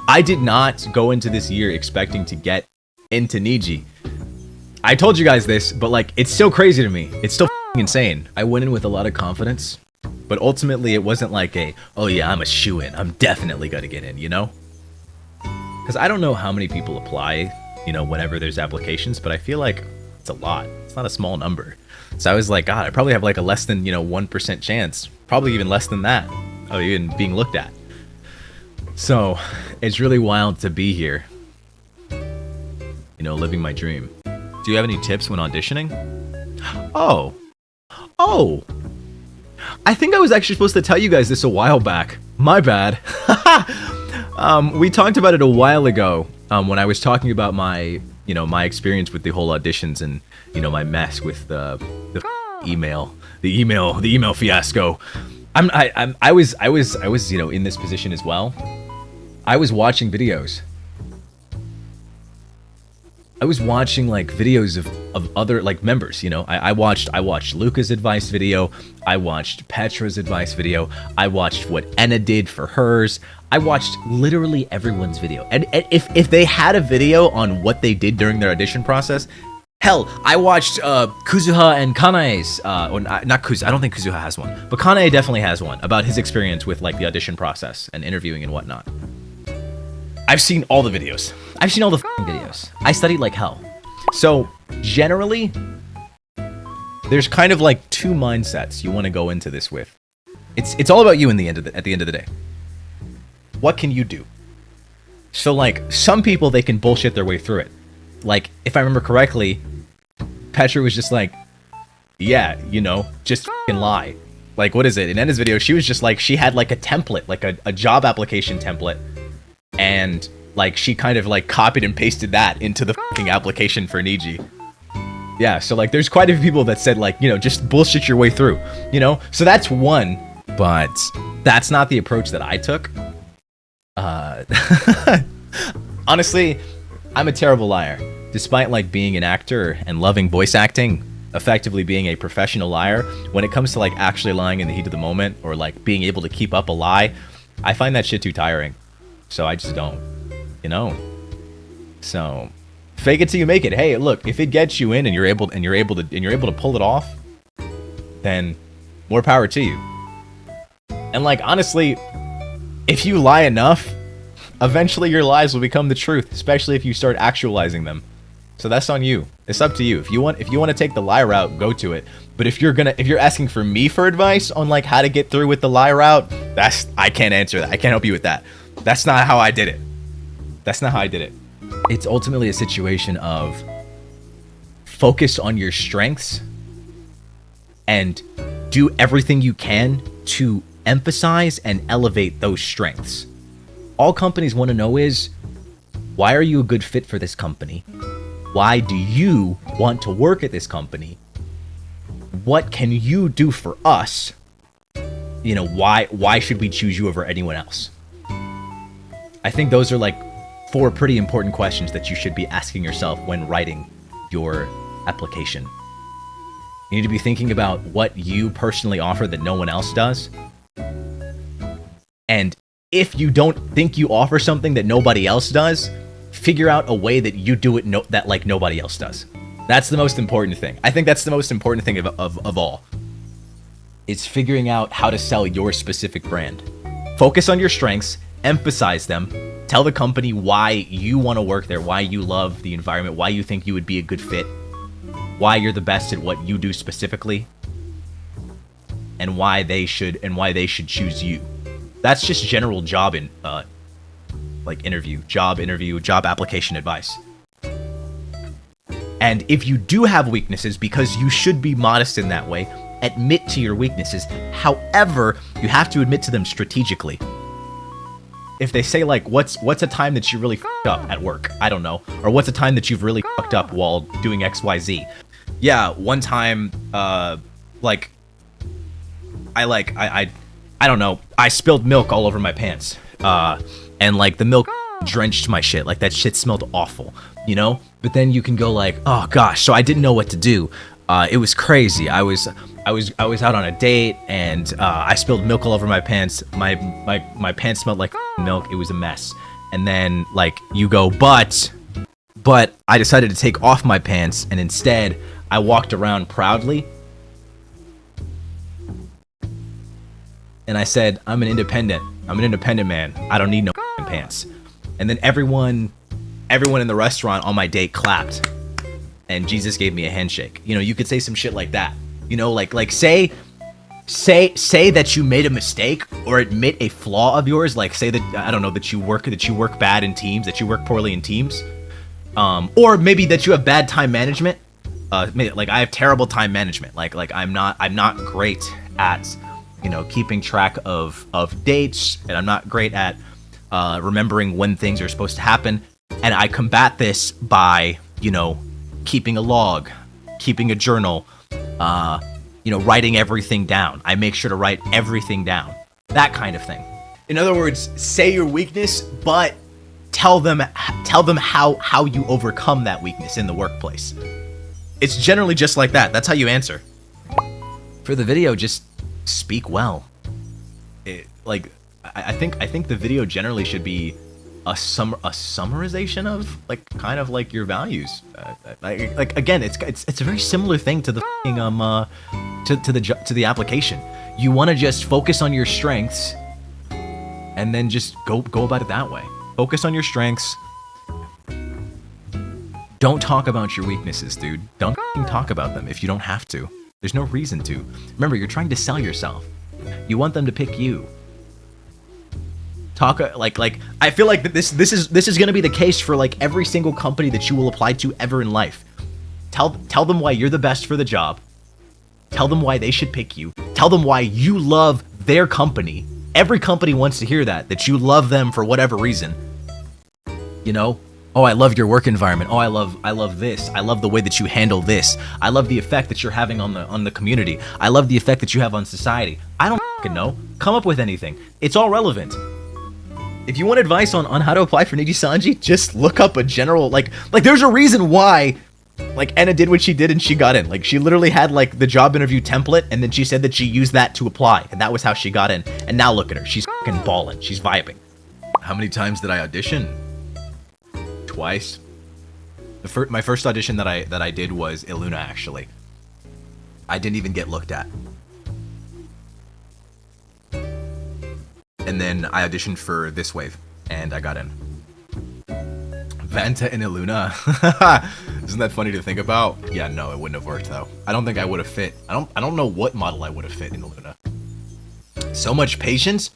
I did not go into this year expecting to get into Niji. I told you guys this, but like, it's still crazy to me. It's still insane. I went in with a lot of confidence, but ultimately it wasn't like a, oh yeah, I'm a shoo-in. I'm definitely gonna get in, you know? Because I don't know how many people apply, you know, whenever there's applications, but I feel like it's a lot. It's not a small number. So I was like, God, I probably have like a less than, 1% chance, probably even less than that, of even being looked at. So it's really wild to be here, living my dream. Do you have any tips when auditioning? Oh, I think I was actually supposed to tell you guys this a while back. My bad. We talked about it a while ago when I was talking about my, my experience with the whole auditions and, my mess with the email fiasco. I was, in this position as well. I was watching videos. I was watching like videos of other like members, I watched Luca's advice video, I watched Petra's advice video, I watched what Enna did for hers, I watched literally everyone's video. And if they had a video on what they did during their audition process, hell, I watched Kuzuha and Kanae's, or not Kuzuha, I don't think Kuzuha has one, but Kanae definitely has one about his experience with like the audition process and interviewing and whatnot. I've seen all the videos. I've seen all the videos. I studied like hell. So generally, there's kind of like two mindsets you want to go into this with. It's all about you at the end of the day. What can you do? So like some people, they can bullshit their way through it. Like if I remember correctly, Petra was just like, yeah, just lie. Like what is it? In Enna's video, she was just like, she had like a template, like a job application template. And like she kind of like copied and pasted that into the fucking application for Niji. Yeah, so like there's quite a few people that said like, just bullshit your way through, So that's one, but that's not the approach that I took. Honestly, I'm a terrible liar. Despite like being an actor and loving voice acting, effectively being a professional liar, when it comes to like actually lying in the heat of the moment or like being able to keep up a lie, I find that shit too tiring. So I just don't, So fake it till you make it. Hey, look, if it gets you in and you're able to pull it off, then more power to you. And like honestly, if you lie enough, eventually your lies will become the truth, especially if you start actualizing them. So that's on you. It's up to you. If you want to take the lie route, go to it. But if you're asking for me for advice on like how to get through with the lie route, I can't answer that. I can't help you with that. That's not how I did it. It's ultimately a situation of focus on your strengths and do everything you can to emphasize and elevate those strengths. All companies want to know is, why are you a good fit for this company? Why do you want to work at this company? What can you do for us? Why should we choose you over anyone else? I think those are like 4 pretty important questions that you should be asking yourself when writing your application. You need to be thinking about what you personally offer that no one else does. And if you don't think you offer something that nobody else does, figure out a way that you do it that like nobody else does. That's the most important thing. I think that's the most important thing of all. It's figuring out how to sell your specific brand. Focus on your strengths, emphasize them, tell the company why you want to work there, why you love the environment, why you think you would be a good fit, why you're the best at what you do specifically, and why they should choose you. That's just general job job application advice. And if you do have weaknesses, because you should be modest in that way, admit to your weaknesses. However, you have to admit to them strategically. If they say like, what's a time that you really fucked up at work? I don't know. Or what's a time that you've really fucked up while doing XYZ? Yeah, one time, I don't know. I spilled milk all over my pants. And like the milk drenched my shit. Like that shit smelled awful, But then you can go like, oh gosh, so I didn't know what to do. It was crazy. I was out on a date, and I spilled milk all over my pants. My pants smelled like milk. It was a mess. And then like you go, but I decided to take off my pants, and instead I walked around proudly, and I said, I'm an independent man. I don't need no pants. And then everyone in the restaurant on my date clapped, and Jesus gave me a handshake. You know, you could say some shit like that. You know, like say that you made a mistake, or admit a flaw of yours. Like say that, I don't know, that you work bad in teams, that you work poorly in teams, or maybe that you have bad time management. Like I have terrible time management. Like I'm not great at, you know, keeping track of dates, and I'm not great at remembering when things are supposed to happen. And I combat this by, you know, keeping a log, keeping a journal, you know, writing everything down. I make sure to write everything down. That kind of thing. In other words, say your weakness, but tell them how you overcome that weakness in the workplace. It's generally just like that. That's how you answer. For the video, just speak well. I think the video generally should be a summarization of like kind of like your values. Like again, it's a very similar thing to the to the application. You want to just focus on your strengths, and then just go about it that way. Focus on your strengths. Don't talk about your weaknesses, dude. Don't talk about them if you don't have to. There's no reason to. Remember, you're trying to sell yourself. You want them to pick you. Talk like I feel like this is gonna be the case for like every single company that you will apply to ever in life. Tell them why you're the best for the job. Tell them why they should pick you. Tell them why you love their company. Every company wants to hear that you love them for whatever reason. You know? Oh, I love your work environment. Oh, I love this. I love the way that you handle this. I love the effect that you're having on the community. I love the effect that you have on society. I don't fucking know. Come up with anything. It's all relevant. If you want advice on how to apply for Nijisanji, just look up a general like there's a reason why like Anna did what she did and she got in. Like she literally had like the job interview template, and then she said that she used that to apply, and that was how she got in. And now look at her. She's fucking balling. She's vibing. How many times did I audition? Twice. My first audition that I did was Illuna, actually. I didn't even get looked at. And then I auditioned for This Wave, and I got in. Vanta and Illuna. Isn't that funny to think about? Yeah, no, it wouldn't have worked though. I don't think I would have fit. I don't know what model I would have fit in Illuna. So much patience.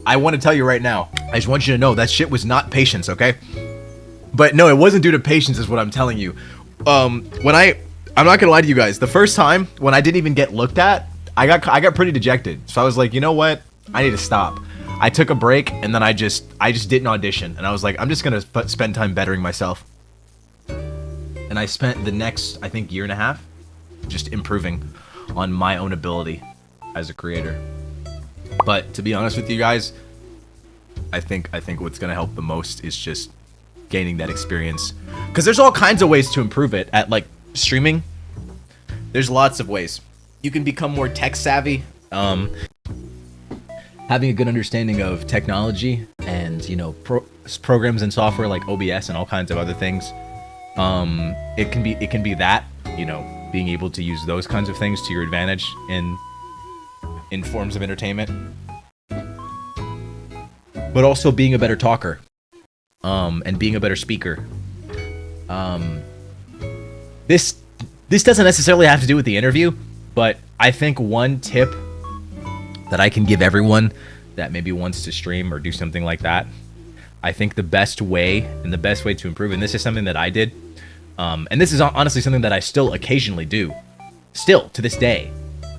I want to tell you right now. I just want you to know that shit was not patience, okay? But no, it wasn't due to patience, is what I'm telling you. I'm not gonna lie to you guys. The first time when I didn't even get looked at, I got pretty dejected. So I was like, you know what? I need to stop. I took a break, and then I just didn't audition, and I was like, I'm just gonna spend time bettering myself. And I spent the next, I think, year and a half just improving on my own ability as a creator. But to be honest with you guys, I think what's gonna help the most is just gaining that experience, because there's all kinds of ways to improve it at like streaming. There's lots of ways. You can become more tech savvy. Having a good understanding of technology and, you know, programs and software like OBS and all kinds of other things. It can be that, you know, being able to use those kinds of things to your advantage in forms of entertainment. But also being a better talker, and being a better speaker. This doesn't necessarily have to do with the interview, but I think one tip that I can give everyone that maybe wants to stream or do something like that, I think the best way to improve, and this is something that I did, and this is honestly something that I still occasionally do, still to this day,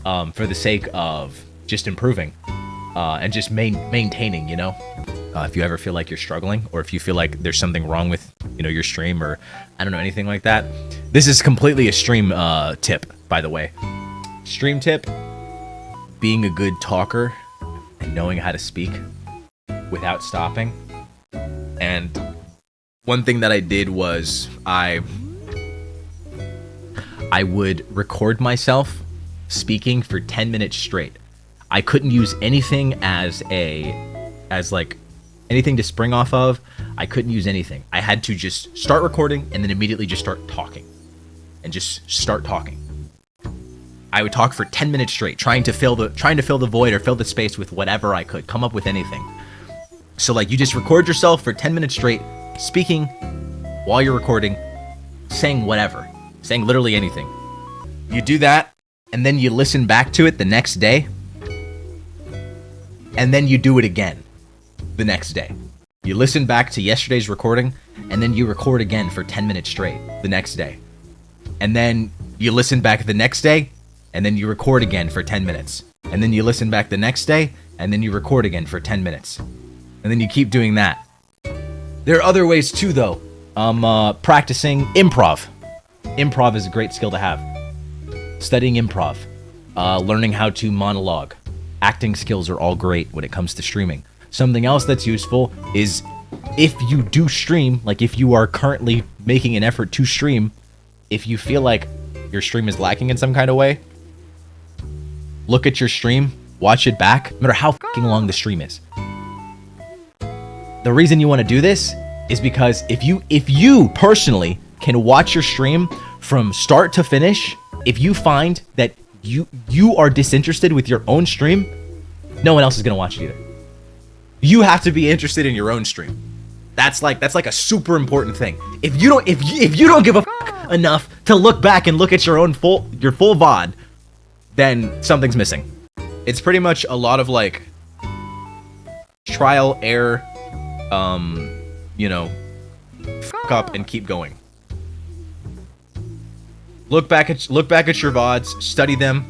for the sake of just improving, and just maintaining, you know. If you ever feel like you're struggling, or if you feel like there's something wrong with, you know, your stream, or I don't know, anything like that, this is completely a stream tip, by the way. Stream tip: being a good talker and knowing how to speak without stopping. And one thing that I did was I I would record myself speaking for 10 minutes straight. I couldn't use anything as like anything to spring off of. I couldn't use anything. I had to just start recording and then immediately just start talking. And just start talking. I would talk for 10 minutes straight, trying to fill the void or fill the space with whatever I could, come up with anything. So like you just record yourself for 10 minutes straight, speaking while you're recording, saying whatever, saying literally anything. You do that, and then you listen back to it the next day, and then you do it again the next day. You listen back to yesterday's recording, and then you record again for 10 minutes straight the next day. And then you listen back the next day, and then you record again for 10 minutes. And then you listen back the next day, and then you record again for 10 minutes. And then you keep doing that. There are other ways too, though. Practicing improv. Improv is a great skill to have. Studying improv. Learning how to monologue. Acting skills are all great when it comes to streaming. Something else that's useful is if you do stream, like if you are currently making an effort to stream, if you feel like your stream is lacking in some kind of way, look at your stream, watch it back, no matter how fucking long the stream is. The reason you want to do this is because if you personally can watch your stream from start to finish, if you find that you are disinterested with your own stream, no one else is going to watch it either. You have to be interested in your own stream. That's like a super important thing. If you don't give a fuck enough to look back and look at your full VOD, then something's missing. It's pretty much a lot of like trial, error, fuck up and keep going. Look back at your VODs, study them,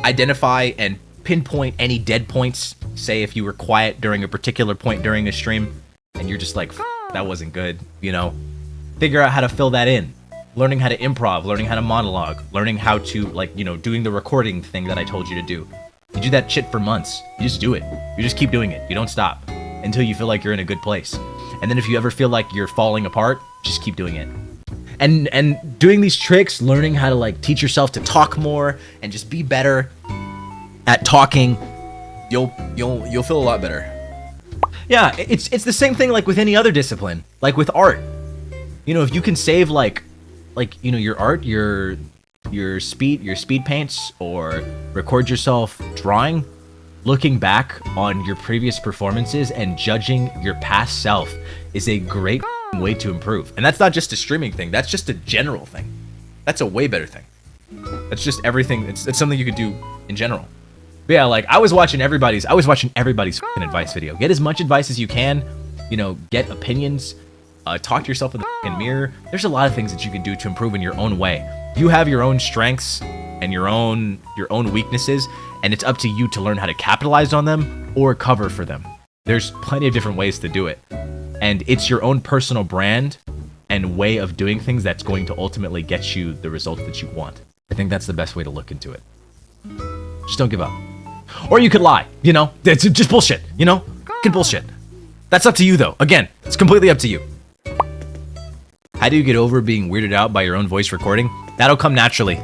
identify and pinpoint any dead points. Say if you were quiet during a particular point during a stream and you're just like, that wasn't good, figure out how to fill that in. Learning how to improv, learning how to monologue, learning how to doing the recording thing that I told you to do. You do that shit for months. You just do it. You just keep doing it. You don't stop until you feel like you're in a good place. And then if you ever feel like you're falling apart, just keep doing it. And doing these tricks, learning how to like teach yourself to talk more and just be better at talking, you'll feel a lot better. Yeah, it's the same thing like with any other discipline, like with art. If you can save like your art, your speed paints, or record yourself drawing, looking back on your previous performances and judging your past self is a great way to improve. And that's not just a streaming thing, that's just a general thing. That's a way better thing. That's just everything. It's something you could do in general. But yeah, like I was watching everybody's fucking advice video. Get as much advice as you can, get opinions, talk to yourself in the fucking mirror. There's a lot of things that you can do to improve in your own way. You have your own strengths and your own weaknesses, and it's up to you to learn how to capitalize on them or cover for them. There's plenty of different ways to do it. And it's your own personal brand and way of doing things that's going to ultimately get you the results that you want. I think that's the best way to look into it. Just don't give up. Or you could lie, It's just bullshit, Fucking bullshit. That's up to you though. Again, it's completely up to you. How do you get over being weirded out by your own voice recording? That'll come naturally.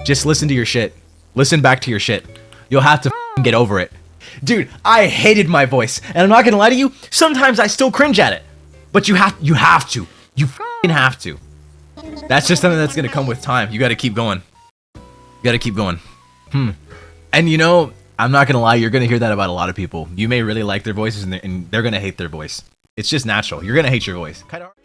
Just listen to your shit. Listen back to your shit. You'll have to get over it. Dude, I hated my voice, and I'm not gonna lie to you, sometimes I still cringe at it. But you have to. You fucking have to. That's just something that's gonna come with time. You gotta keep going. And I'm not gonna lie, you're gonna hear that about a lot of people. You may really like their voices, and they're gonna hate their voice. It's just natural. You're gonna hate your voice. Kinda hard.